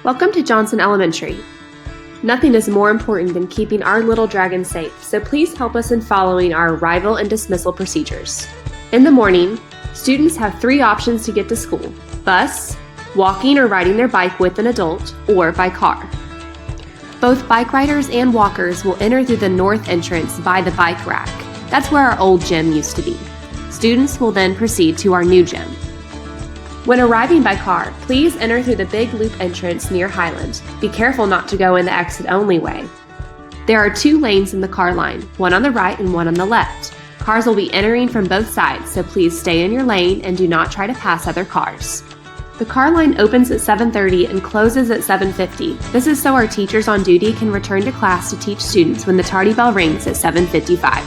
Welcome to Johnson Elementary. Nothing is more important than keeping our little dragon safe, so please help us in following our arrival and dismissal procedures. In the morning, students have 3 options to get to school: bus, walking or riding their bike with an adult, or by car. Both bike riders and walkers will enter through the north entrance by the bike rack. That's where our old gym used to be. Students will then proceed to our new gym. When arriving by car, please enter through the big loop entrance near Highland. Be careful not to go in the exit-only way. There are 2 lanes in the car line, one on the right and one on the left. Cars will be entering from both sides, so please stay in your lane and do not try to pass other cars. The car line opens at 7:30 and closes at 7:50. This is so our teachers on duty can return to class to teach students when the tardy bell rings at 7:55.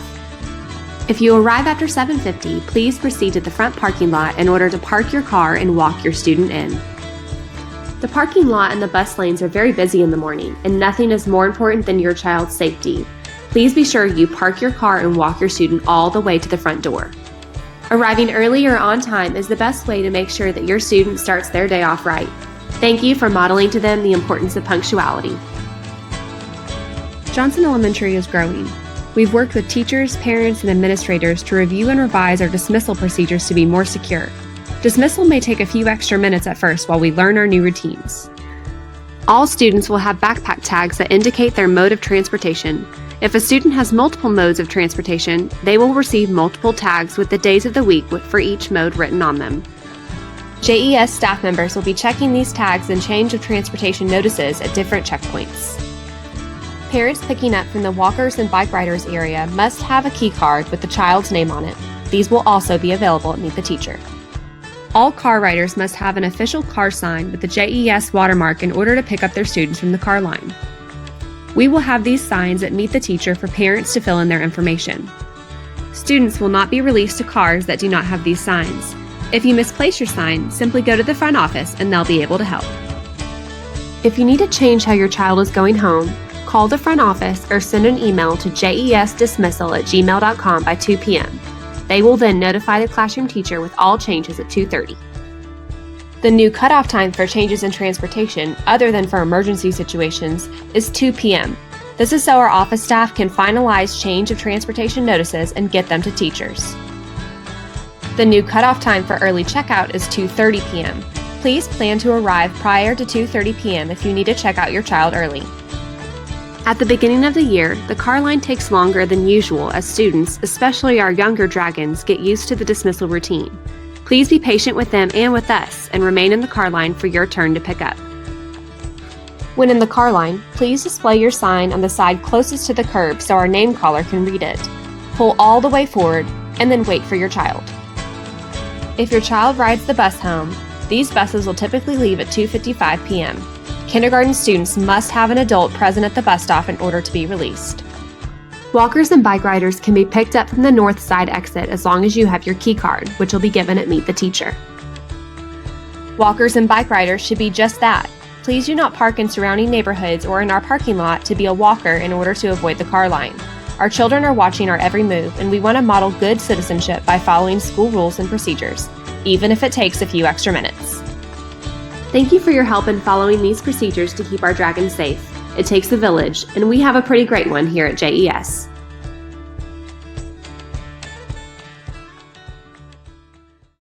If you arrive after 7:50, please proceed to the front parking lot in order to park your car and walk your student in. The parking lot and the bus lanes are very busy in the morning, and nothing is more important than your child's safety. Please be sure you park your car and walk your student all the way to the front door. Arriving early or on time is the best way to make sure that your student starts their day off right. Thank you for modeling to them the importance of punctuality. Johnson Elementary is growing. We've worked with teachers, parents, and administrators to review and revise our dismissal procedures to be more secure. Dismissal may take a few extra minutes at first while we learn our new routines. All students will have backpack tags that indicate their mode of transportation. If a student has multiple modes of transportation, they will receive multiple tags with the days of the week for each mode written on them. JES staff members will be checking these tags and change of transportation notices at different checkpoints. Parents picking up from the walkers and bike riders area must have a key card with the child's name on it. These will also be available at Meet the Teacher. All car riders must have an official car sign with the JES watermark in order to pick up their students from the car line. We will have these signs at Meet the Teacher for parents to fill in their information. Students will not be released to cars that do not have these signs. If you misplace your sign, simply go to the front office and they'll be able to help. If you need to change how your child is going home, call the front office or send an email to jesdismissal@gmail.com by 2 p.m. They will then notify the classroom teacher with all changes at 2:30. The new cutoff time for changes in transportation, other than for emergency situations, is 2 p.m. This is so our office staff can finalize change of transportation notices and get them to teachers. The new cutoff time for early checkout is 2:30 p.m. Please plan to arrive prior to 2:30 p.m. if you need to check out your child early. At the beginning of the year, the car line takes longer than usual as students, especially our younger dragons, get used to the dismissal routine. Please be patient with them and with us and remain in the car line for your turn to pick up. When in the car line, please display your sign on the side closest to the curb so our name caller can read it. Pull all the way forward and then wait for your child. If your child rides the bus home, these buses will typically leave at 2:55 p.m. Kindergarten students must have an adult present at the bus stop in order to be released. Walkers and bike riders can be picked up from the north side exit as long as you have your key card, which will be given at Meet the Teacher. Walkers and bike riders should be just that. Please do not park in surrounding neighborhoods or in our parking lot to be a walker in order to avoid the car line. Our children are watching our every move, and we want to model good citizenship by following school rules and procedures, even if it takes a few extra minutes. Thank you for your help in following these procedures to keep our dragons safe. It takes a village, and we have a pretty great one here at JES.